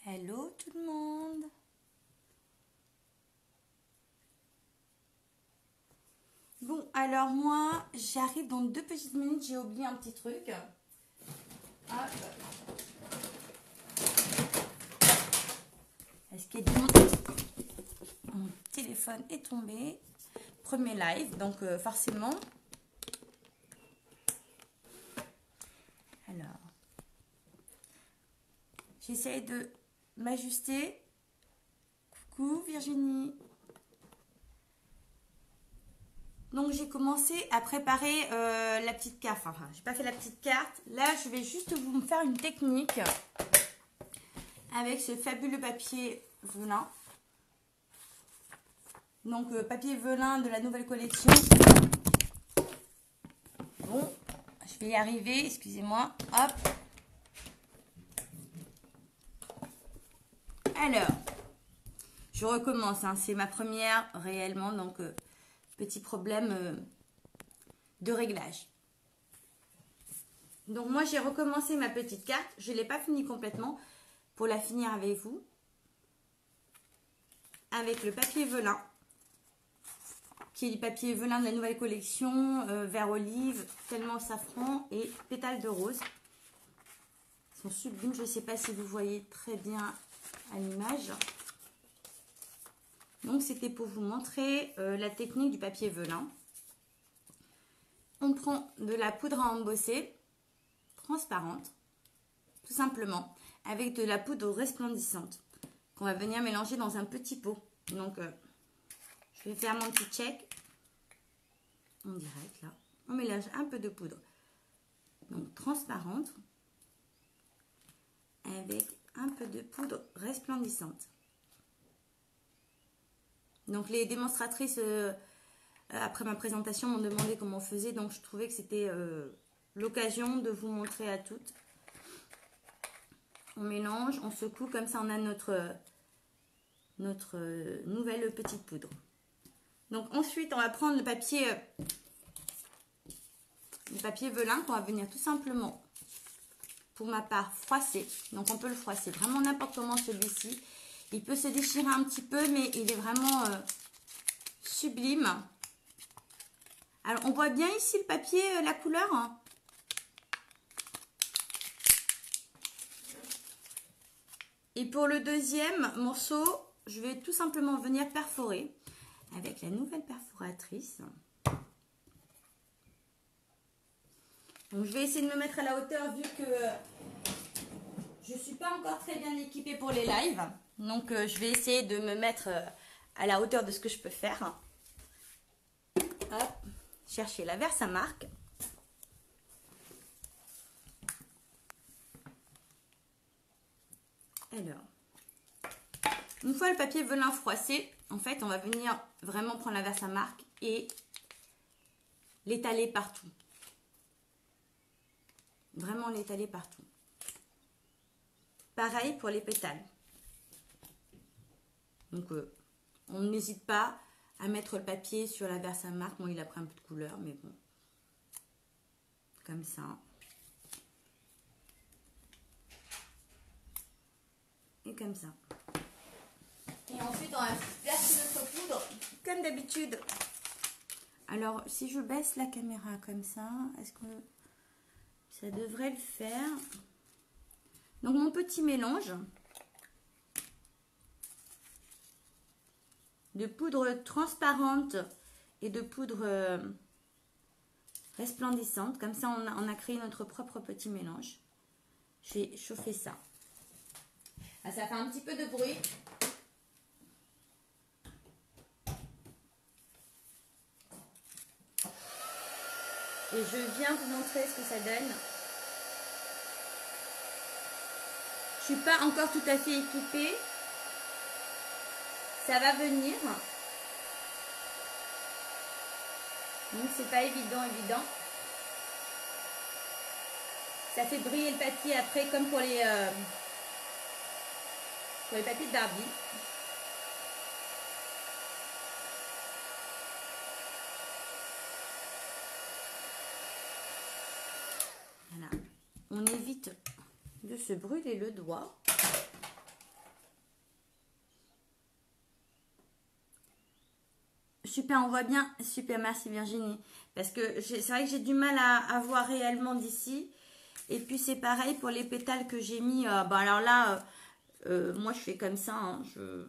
Hello tout le monde. Bon, alors moi, j'arrive dans 2 petites minutes, j'ai oublié un petit truc. Hop. Est-ce qu'il y a mon téléphone est tombé. Premier live, donc forcément. Alors, j'essaye de m'ajuster. Coucou Virginie. Donc j'ai commencé à préparer la petite carte. Enfin, j'ai pas fait la petite carte. Là, je vais juste vous faire une technique avec ce fabuleux papier velin. Donc papier velin de la nouvelle collection. Bon, je vais y arriver. Excusez-moi. Hop. Alors, je recommence. Hein, c'est ma première réellement. Donc petit problème de réglage. Donc moi j'ai recommencé ma petite carte. Je ne l'ai pas finie complètement. Pour la finir avec vous. Avec le papier velin. Qui est du papier velin de la nouvelle collection. Vert olive, tellement safran et pétales de rose. Ils sont sublimes. Je ne sais pas si vous voyez très bien à l'image. Donc c'était pour vous montrer la technique du papier velin. On prend de la poudre à embosser, transparente, tout simplement, avec de la poudre resplendissante, qu'on va venir mélanger dans un petit pot. Donc, je vais faire mon petit check en direct, là. On mélange un peu de poudre, donc transparente, avec un peu de poudre resplendissante. Donc, les démonstratrices... après ma présentation, m'ont demandé comment on faisait, donc je trouvais que c'était l'occasion de vous montrer à toutes. On mélange, on secoue, comme ça on a notre nouvelle petite poudre. Donc ensuite, on va prendre le papier velin qu'on va venir tout simplement, pour ma part, froisser. Donc on peut le froisser vraiment n'importe comment celui-ci. Il peut se déchirer un petit peu, mais il est vraiment sublime. Alors, on voit bien ici le papier, la couleur. Et pour le deuxième morceau, je vais tout simplement venir perforer avec la nouvelle perforatrice. Donc, je vais essayer de me mettre à la hauteur vu que je ne suis pas encore très bien équipée pour les lives. Donc, je vais essayer de me mettre à la hauteur de ce que je peux faire. Hop. Chercher la Versamark. Alors, une fois le papier velin froissé, en fait, on va venir vraiment prendre la Versamark et l'étaler partout. Vraiment l'étaler partout. Pareil pour les pétales. Donc, on n'hésite pas à mettre le papier sur la Versamark. Bon, il a pris un peu de couleur, mais bon. Comme ça. Et comme ça. Et ensuite, on va verser notre poudre, comme d'habitude. Alors, si je baisse la caméra comme ça, est-ce que ça devrait le faire? Donc, mon petit mélange de poudre transparente et de poudre resplendissante. Comme ça, on a créé notre propre petit mélange. J'ai chauffé ça. Ah, ça fait un petit peu de bruit. Et je viens vous montrer ce que ça donne. Je ne suis pas encore tout à fait équipée. Ça va venir. Donc c'est pas évident. Ça fait briller le papier après comme pour les papiers de Barbie. Voilà. On évite de se brûler le doigt. Super, on voit bien. Super, merci Virginie. Parce que c'est vrai que j'ai du mal à voir réellement d'ici. Et puis c'est pareil pour les pétales que j'ai mis. Bon alors là, moi je fais comme ça. Hein, je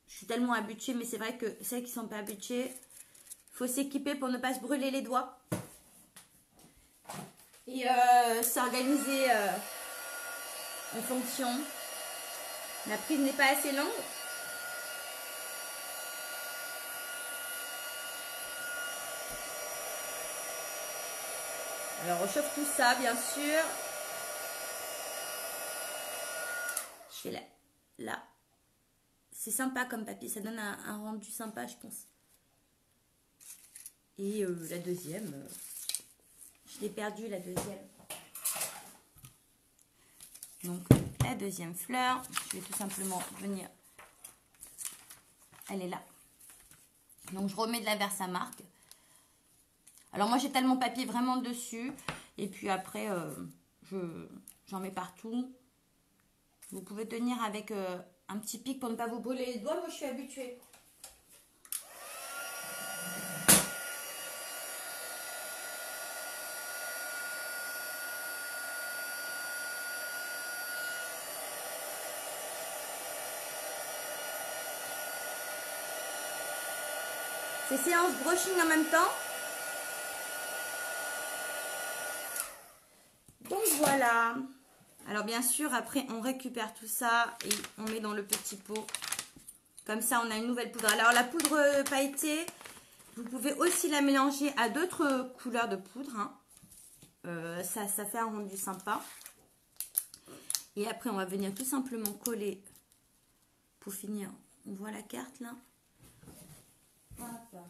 suis tellement habituée. Mais c'est vrai que celles qui ne sont pas habituées, il faut s'équiper pour ne pas se brûler les doigts. Et s'organiser en fonction. La prise n'est pas assez longue. Alors, on chauffe tout ça, bien sûr. Je fais là. C'est sympa comme papier. Ça donne un rendu sympa, je pense. Et la deuxième, je l'ai perdue, la deuxième. Donc, la deuxième fleur, je vais tout simplement venir. Elle est là. Donc, je remets de la Versamark. Alors, moi, j'étale mon papier vraiment dessus. Et puis après, j'en mets partout. Vous pouvez tenir avec un petit pic pour ne pas vous brûler les doigts. Moi, je suis habituée. C'est séance brushing en même temps. Donc voilà. Alors bien sûr, après on récupère tout ça et on met dans le petit pot. Comme ça, on a une nouvelle poudre. Alors la poudre pailletée, vous pouvez aussi la mélanger à d'autres couleurs de poudre. Hein. Ça fait un rendu sympa. Et après, on va venir tout simplement coller. Pour finir, on voit la carte là. Hop.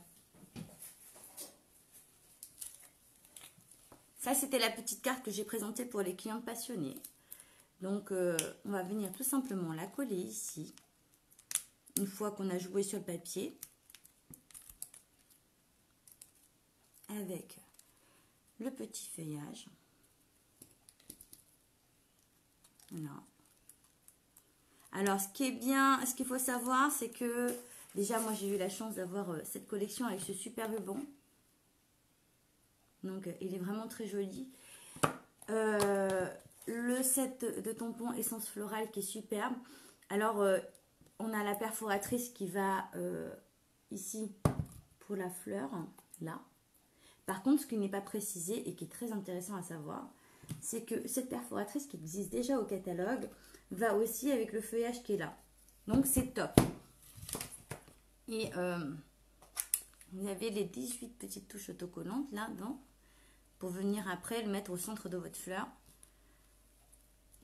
Ça, c'était la petite carte que j'ai présentée pour les clients passionnés. Donc, on va venir tout simplement la coller ici. Une fois qu'on a joué sur le papier. Avec le petit feuillage. Voilà. Alors, ce qui est bien, ce qu'il faut savoir, c'est que déjà, moi, j'ai eu la chance d'avoir cette collection avec ce super ruban. Donc, il est vraiment très joli. Le set de tampons essence florale qui est superbe. Alors, on a la perforatrice qui va ici pour la fleur, là. Par contre, ce qui n'est pas précisé et qui est très intéressant à savoir, c'est que cette perforatrice qui existe déjà au catalogue va aussi avec le feuillage qui est là. Donc, c'est top. Et vous avez les 18 petites touches autocollantes là-dedans pour venir après le mettre au centre de votre fleur.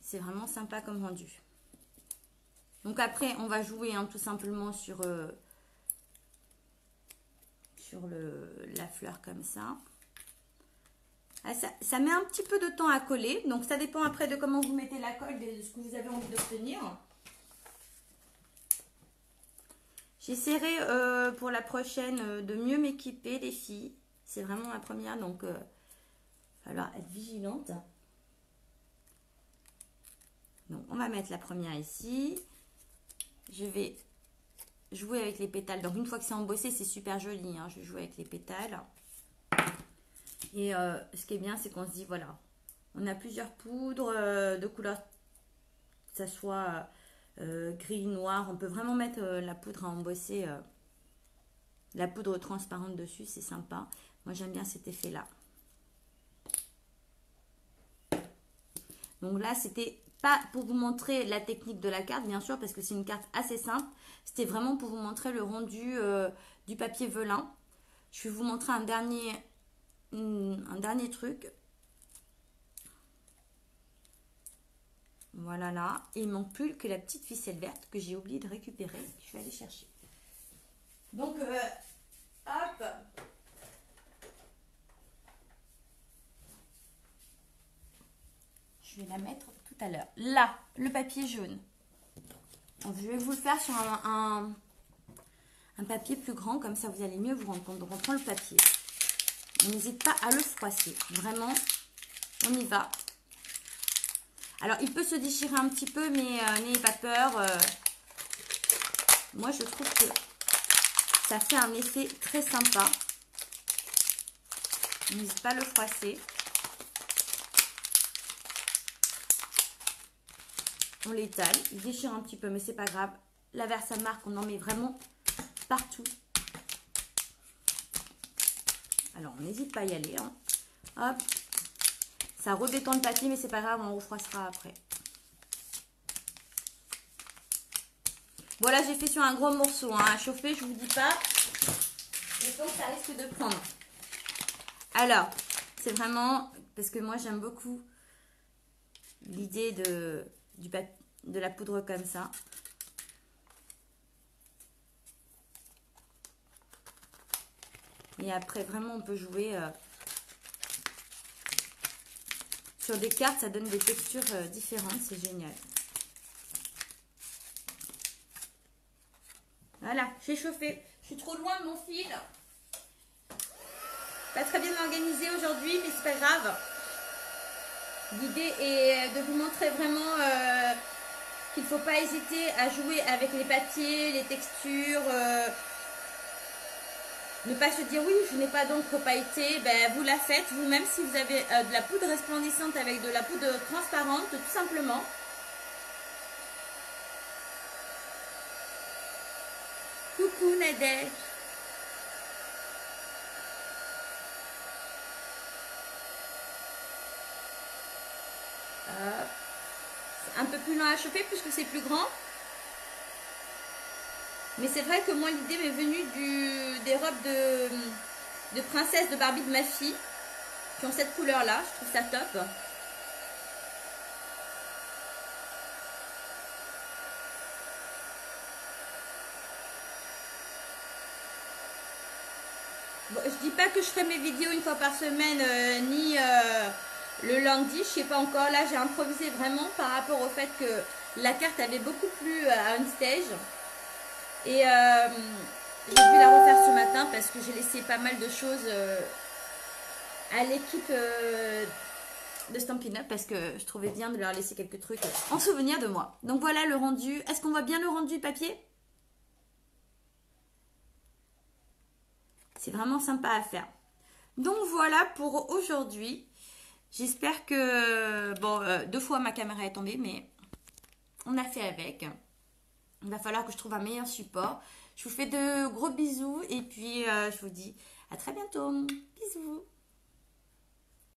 C'est vraiment sympa comme rendu. Donc après, on va jouer hein, tout simplement sur la fleur comme ça. Ah, ça met un petit peu de temps à coller. Donc ça dépend après de comment vous mettez la colle, de ce que vous avez envie d'obtenir. J'essaierai pour la prochaine de mieux m'équiper les filles. C'est vraiment la première, donc il va falloir être vigilante. Donc on va mettre la première ici. Je vais jouer avec les pétales. Donc une fois que c'est embossé, c'est super joli. Hein. Je vais jouer avec les pétales. Et ce qui est bien, c'est qu'on se dit, voilà, on a plusieurs poudres de couleurs, que ça soit gris, noir. On peut vraiment mettre la poudre à embosser, la poudre transparente dessus, c'est sympa. Moi, j'aime bien cet effet-là. Donc là, c'était pas pour vous montrer la technique de la carte, bien sûr, parce que c'est une carte assez simple. C'était vraiment pour vous montrer le rendu du papier velin. Je vais vous montrer un dernier truc. Voilà là. Et il manque plus que la petite ficelle verte que j'ai oublié de récupérer. Je vais aller chercher. Donc, hop. Je vais la mettre tout à l'heure. Là, le papier jaune. Donc, je vais vous le faire sur un papier plus grand. Comme ça, vous allez mieux vous rendre compte. Donc, on prend le papier. On n'hésite pas à le froisser. Vraiment, on y va. Alors, il peut se déchirer un petit peu, mais n'ayez pas peur. Moi, je trouve que Ça fait un effet très sympa. N'hésite pas à le froisser. On l'étale, il déchire un petit peu, mais c'est pas grave. La Versa marque, on en met vraiment partout. Alors, on n'hésite pas à y aller. Hein. Hop. Ça redétend le papier, mais c'est pas grave, on refroissera après. Voilà, j'ai fait sur un gros morceau hein, à chauffer, je vous dis pas. Et donc, ça risque de prendre. Alors, c'est vraiment, parce que moi, j'aime beaucoup l'idée de la poudre comme ça. Et après, vraiment, on peut jouer sur des cartes. Ça donne des textures différentes. C'est génial. Voilà, j'ai chauffé. Je suis trop loin de mon fil. Pas très bien organisé aujourd'hui, mais c'est pas grave. L'idée est de vous montrer vraiment qu'il ne faut pas hésiter à jouer avec les papiers, les textures. Ne pas se dire oui, je n'ai pas d'encre pailletée, ben, vous la faites vous-même si vous avez de la poudre resplendissante avec de la poudre transparente, tout simplement. Coucou Nadège. C'est un peu plus lent à chauffer puisque c'est plus grand. Mais c'est vrai que moi l'idée m'est venue des robes de princesse de Barbie de ma fille qui ont cette couleur là, je trouve ça top. Bon, je dis pas que je ferai mes vidéos une fois par semaine ni le lundi, je sais pas encore. Là j'ai improvisé vraiment par rapport au fait que la carte avait beaucoup plu à Unstage. Et j'ai dû la refaire ce matin parce que j'ai laissé pas mal de choses à l'équipe de Stampin' Up parce que je trouvais bien de leur laisser quelques trucs en souvenir de moi. Donc voilà le rendu. Est-ce qu'on voit bien le rendu papier? C'est vraiment sympa à faire. Donc voilà pour aujourd'hui. J'espère que... Bon, 2 fois ma caméra est tombée, mais on a fait avec. Il va falloir que je trouve un meilleur support. Je vous fais de gros bisous et puis je vous dis à très bientôt. Bisous.